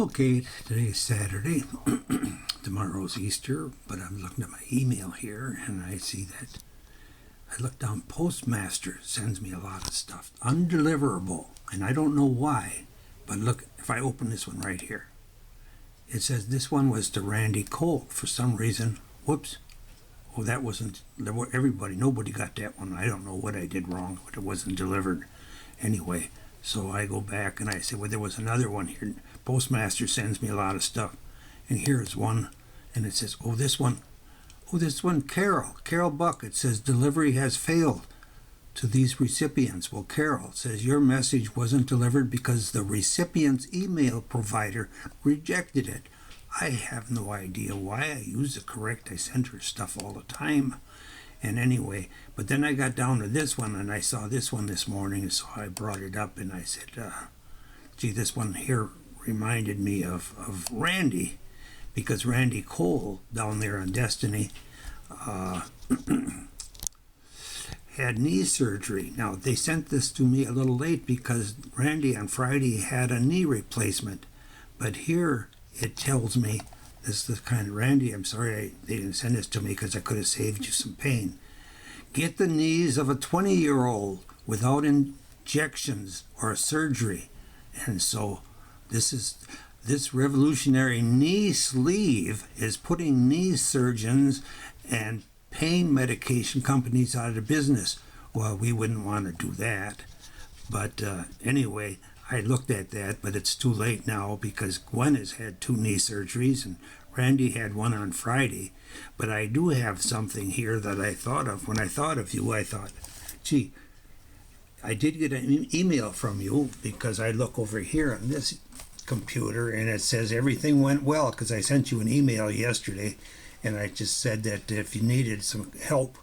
Okay, today's Saturday. Tomorrow's Easter, but I'm looking at my email here and I see that I look down. Postmaster sends me a lot of stuff, undeliverable, and I don't know why. But look, if I open this one right here, it says this one was to Randy Cole for some reason. Whoops. Oh, that wasn't. Nobody got that one. I don't know what I did wrong, but it wasn't delivered. Anyway, so I go back and I say, well, there was another one here. Postmaster sends me a lot of stuff, and here's one, and it says, this one, Carol Buck. It says delivery has failed to these recipients. Well, Carol says your message wasn't delivered because the recipient's email provider rejected it. I have no idea why. I use the correct. I send her stuff all the time. And anyway, but then I got down to this one, and I saw this one this morning, so I brought it up, and I said, gee, this one here reminded me of Randy, because Randy Cole down there on Destiny had knee surgery. Now, they sent this to me a little late because Randy on Friday had a knee replacement, but here it tells me, this is the kind of Randy, I'm sorry they didn't send this to me because I could have saved you some pain. Get the knees of a 20-year-old without injections or surgery. And so this revolutionary knee sleeve is putting knee surgeons and pain medication companies out of business. Well, we wouldn't want to do that. But anyway, I looked at that, but it's too late now because Gwen has had 2 knee surgeries and Randy had one on Friday. But I do have something here that I thought of. When I thought of you, I thought, gee, I did get an email from you because I look over here on this computer and it says everything went well because I sent you an email yesterday and I just said that if you needed some help,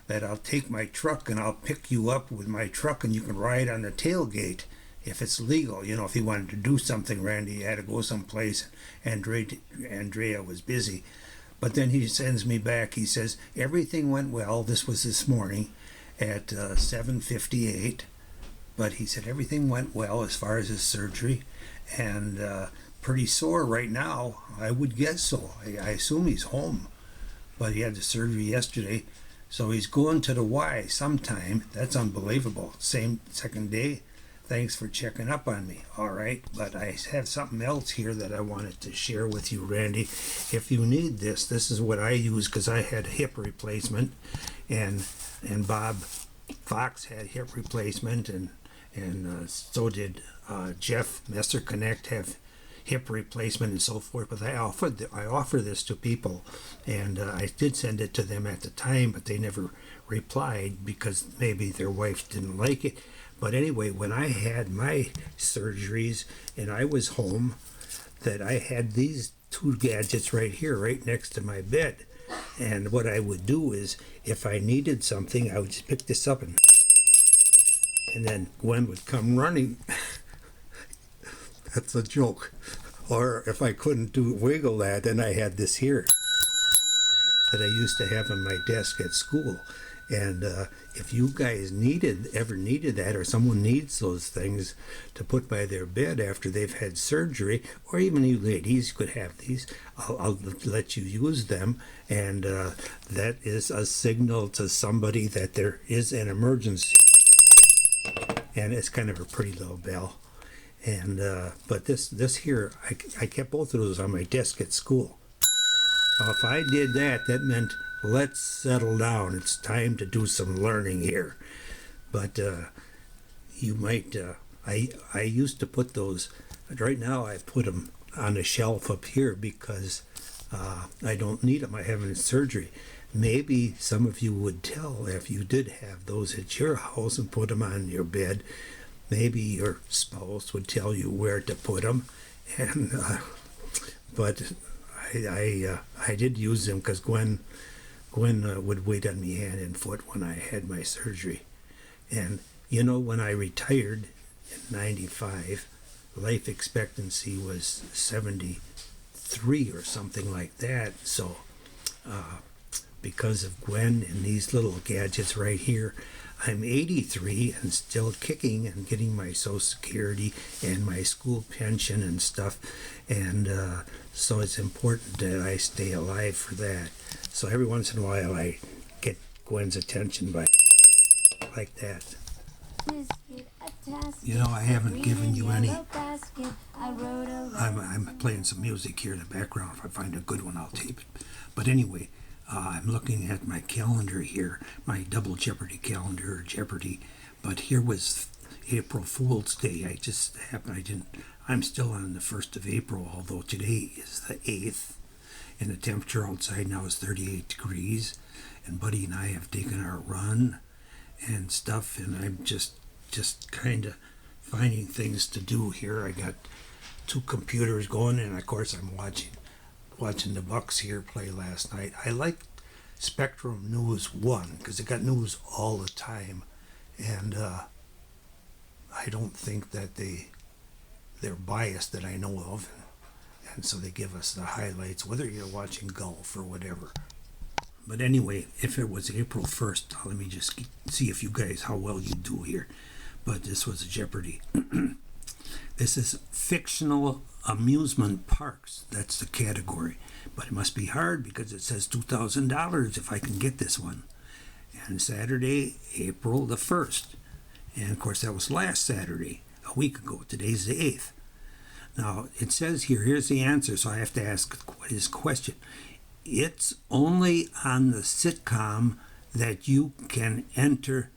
that I'll take my truck and I'll pick you up with my truck and you can ride on the tailgate if it's legal. You know, if he wanted to do something, Randy had to go someplace. Andrea was busy. But then he sends me back. He says, everything went well. This was this morning at 7:58. But he said everything went well as far as his surgery. And pretty sore right now. I would guess so. I assume he's home. But he had the surgery yesterday. So he's going to the Y sometime. That's unbelievable. Second day. Thanks for checking up on me. All right, but I have something else here that I wanted to share with you, Randy. If you need this is what I use because I had hip replacement, and Bob Fox had hip replacement, and so did Jeff Messer Connect have hip replacement and so forth. But I offer this to people, and I did send it to them at the time, but they never replied because maybe their wife didn't like it. But anyway, when I had my surgeries and I was home, that I had these 2 gadgets right here, right next to my bed. And what I would do is, if I needed something, I would just pick this up and then Gwen would come running. That's a joke. Or if I couldn't wiggle that, then I had this here that I used to have on my desk at school. And if you guys ever needed that, or someone needs those things to put by their bed after they've had surgery, or even you ladies could have these, I'll let you use them. And that is a signal to somebody that there is an emergency. And it's kind of a pretty little bell. And but this here, I kept both of those on my desk at school. If I did that, that meant let's settle down. It's time to do some learning here. But you might, I used to put those, right now I put them on a shelf up here because I don't need them. I haven't surgery. Maybe some of you would tell if you did have those at your house and put them on your bed. Maybe your spouse would tell you where to put them. And but I did use them because Gwen would wait on me hand and foot when I had my surgery. And you know, when I retired in 95, life expectancy was 73 or something like that. So because of Gwen and these little gadgets right here, I'm 83 and still kicking and getting my Social Security and my school pension and stuff. And so it's important that I stay alive for that. So every once in a while I get Gwen's attention by like that. You know, I haven't given you any. I'm playing some music here in the background. If I find a good one, I'll tape it. But anyway, I'm looking at my calendar here, my double Jeopardy calendar, Jeopardy. But here was April Fool's Day. I'm still on the 1st of April, although today is the 8th. And the temperature outside now is 38 degrees. And Buddy and I have taken our run and stuff, and I'm just kind of finding things to do here. I got 2 computers going, and of course I'm watching the Bucks here play last night. I like Spectrum News 1 because it got news all the time, and I don't think that they're biased that I know of, and so they give us the highlights, whether you're watching golf or whatever. But anyway, if it was April 1st, let me just see if you guys, how well you do here. But this was a Jeopardy. This is fictional amusement parks. That's the category. But it must be hard because it says $2,000 if I can get this one. And Saturday, April the 1st. And of course that was last Saturday, a week ago. Today's the 8th. Now it says here's the answer, so I have to ask his question. It's only on the sitcom that you can enter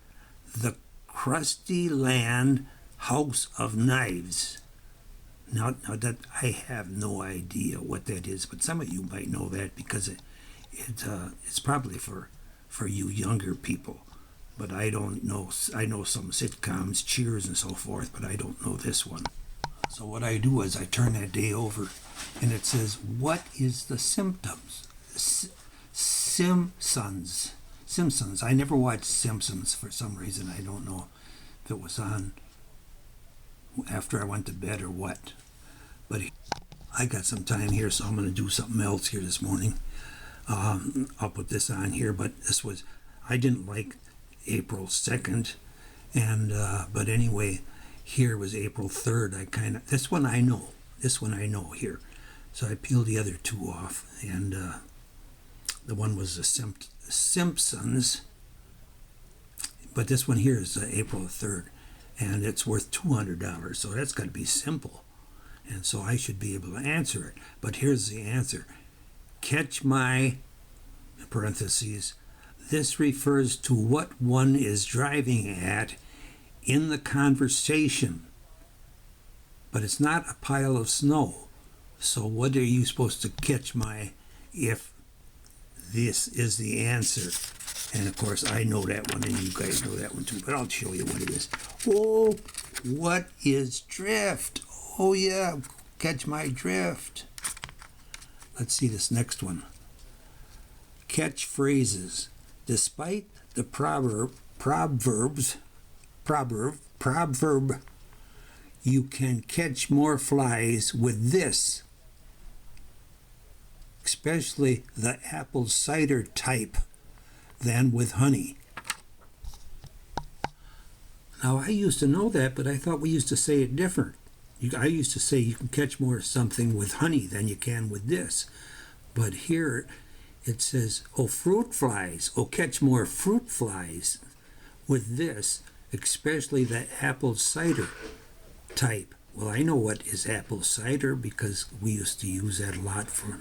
the Krusty Land House of Knives. Now that I have no idea what that is, but some of you might know that because it's probably for you younger people. But I don't know. I know some sitcoms, Cheers and so forth, but I don't know this one. So what I do is I turn that day over, and it says, "What is the symptoms?" Simpsons. I never watched Simpsons for some reason. I don't know if it was on after I went to bed or what. But I got some time here, so I'm going to do something else here this morning. I'll put this on here, but I didn't like April 2nd, and but anyway, here was April 3rd. This one I know here. So I peeled the other 2 off, and the one was the Simpsons, but this one here is April 3rd, and it's worth $200, so that's got to be simple, and so I should be able to answer it. But here's the answer. Catch my, parentheses, this refers to what one is driving at in the conversation, but it's not a pile of snow. So what are you supposed to catch my if this is the answer? And of course I know that one, and you guys know that one too, but I'll show you what it is. Oh, what is drift? Oh yeah, catch my drift. Let's see this next one. Catchphrases. Despite the proverb, you can catch more flies with this, especially the apple cider type, than with honey. Now, I used to know that, but I thought we used to say it different. I used to say you can catch more something with honey than you can with this. But here it says, fruit flies. Catch more fruit flies with this, especially the apple cider type. Well, I know what is apple cider because we used to use that a lot for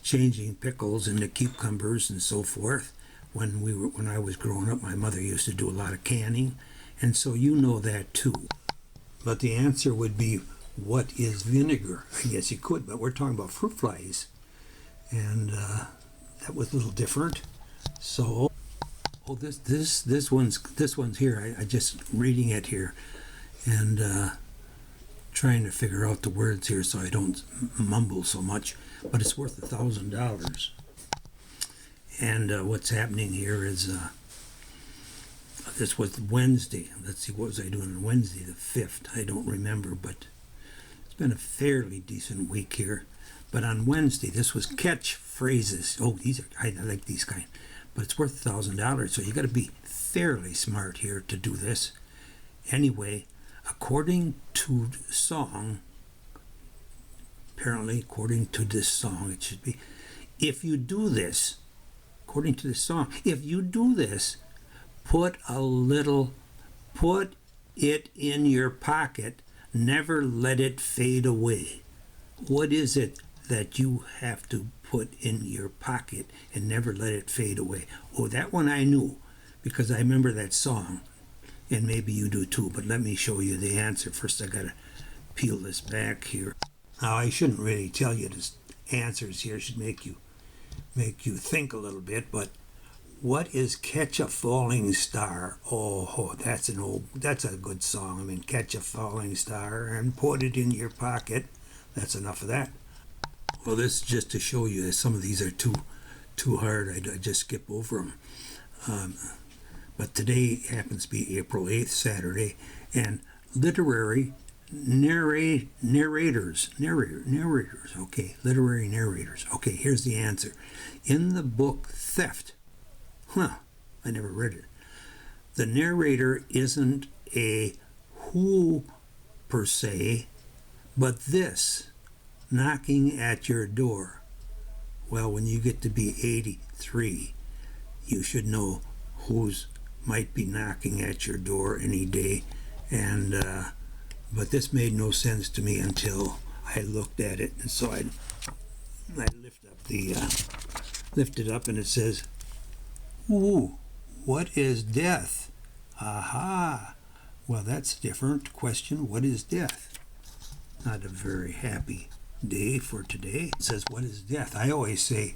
changing pickles into cucumbers and so forth. When I was growing up, my mother used to do a lot of canning, and so you know that too. But the answer would be, what is vinegar? I guess you could, but we're talking about fruit flies, and that was a little different. So, this one's here. I just reading it here, and trying to figure out the words here so I don't mumble so much. But it's worth $1,000. And what's happening here is this was Wednesday. Let's see, what was I doing on Wednesday, the 5th? I don't remember, but it's been a fairly decent week here. But on Wednesday, this was catchphrases. I like these kind. but it's worth $1,000, so you got to be fairly smart here to do this. Anyway, according to song, apparently according to this song, it should be, if you do this, according to this song, if you do this, put it in your pocket, never let it fade away. What is it that you have to put in your pocket and never let it fade away? Oh, that one I knew because I remember that song, and maybe you do too, but let me show you the answer. First I gotta peel this back here. Now I shouldn't really tell you the answers here, it should make you think a little bit, but what is Catch a Falling Star? Oh, that's a good song. I mean, catch a falling star and put it in your pocket. That's enough of that. Well, this is just to show you that some of these are too hard. I just skip over them. But today happens to be April 8th, Saturday, and literary narrators. Okay, literary narrators. Okay, here's the answer. In the book Theft, I never read it. The narrator isn't a who per se, but this, knocking at your door. Well, when you get to be 83, you should know who's might be knocking at your door any day. And but this made no sense to me until I looked at it, and so I lift it up, and it says, "Ooh, what is death?" Aha! Well, that's a different question. What is death? Not a very happy day for today. It says, "What is death?" I always say,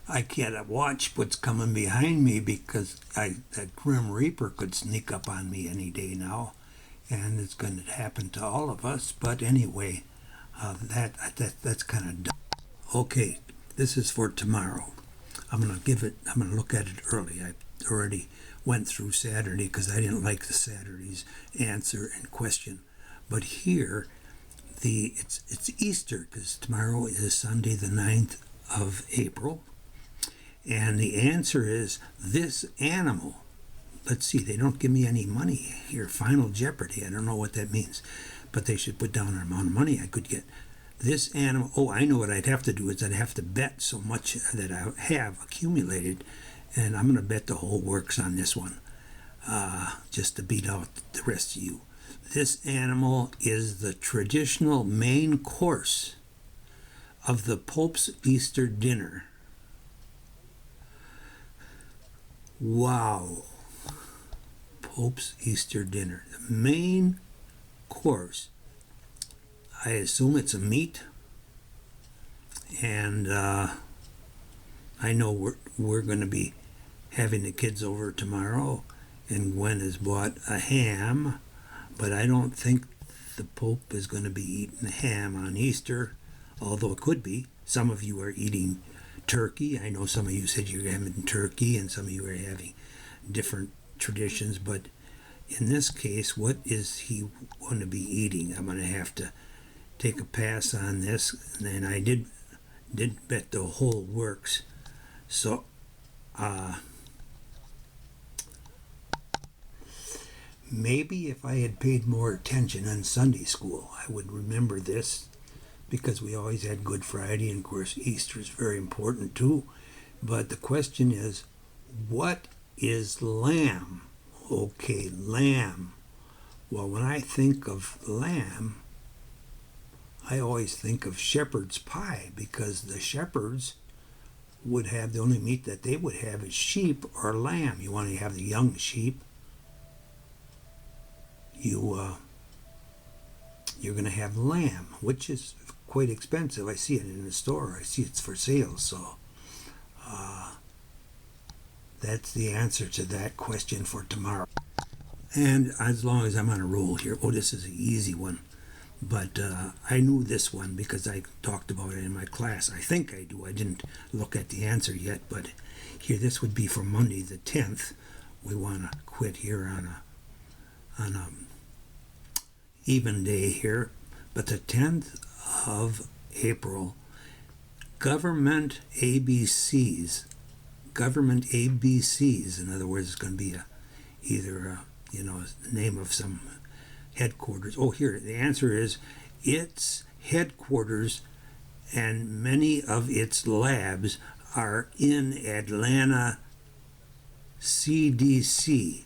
I can't watch what's coming behind me because that Grim Reaper could sneak up on me any day now, and it's going to happen to all of us. But anyway, that's kind of dumb. Okay, this is for tomorrow. I'm going to look at it early. I already went through Saturday because I didn't like the Saturday's answer and question. But here, it's Easter because tomorrow is Sunday the 9th of April. And the answer is this animal. Let's see, they don't give me any money here. Final Jeopardy, I don't know what that means. But they should put down an amount of money I could get. This animal, I know what I'd have to do is I'd have to bet so much that I have accumulated. And I'm going to bet the whole works on this one. Just to beat out the rest of you. This animal is the traditional main course of the Pope's Easter dinner. Wow. Pope's Easter dinner. The main course. I assume it's a meat. And I know we're going to be having the kids over tomorrow. And Gwen has bought a ham. But I don't think the Pope is going to be eating ham on Easter. Although it could be. Some of you are eating turkey. I know some of you said you're having turkey and some of you are having different traditions, but in this case, what is he going to be eating? I'm going to have to take a pass on this, and I did bet the whole works. So maybe if I had paid more attention in Sunday school, I would remember this, because we always had Good Friday, and of course Easter is very important too. But the question is, what is lamb? Okay, lamb. Well, when I think of lamb, I always think of shepherd's pie, because the shepherds would have, the only meat that they would have is sheep or lamb. You want to have the young sheep. You're going to have lamb, which is quite expensive. I see it in the store. I see it's for sale. So that's the answer to that question for tomorrow. And as long as I'm on a roll here, this is an easy one. But I knew this one because I talked about it in my class. I think I do. I didn't look at the answer yet. But here, this would be for Monday the 10th. We want to quit here on a even day here. But the 10th of April, government ABCs, government ABCs. In other words, it's going to be either the name of some headquarters. Oh, here, the answer is its headquarters and many of its labs are in Atlanta CDC.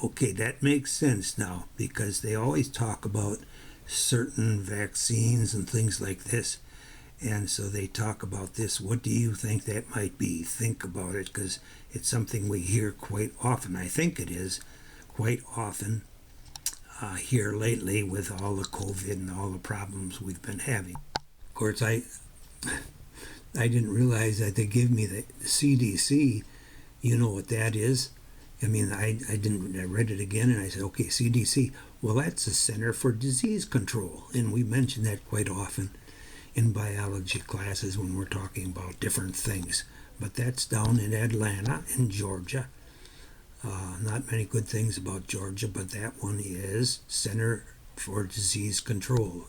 Okay, that makes sense now, because they always talk about certain vaccines and things like this. And so they talk about this. What do you think that might be? Think about it, because it's something we hear quite often. I think it is quite often here lately with all the COVID and all the problems we've been having. Of course, I didn't realize that they give me the CDC. You know what that is? I mean, I read it again and I said, okay, CDC. Well, that's the Center for Disease Control. And we mention that quite often in biology classes when we're talking about different things. But that's down in Atlanta, in Georgia. Not many good things about Georgia, but that one is Center for Disease Control.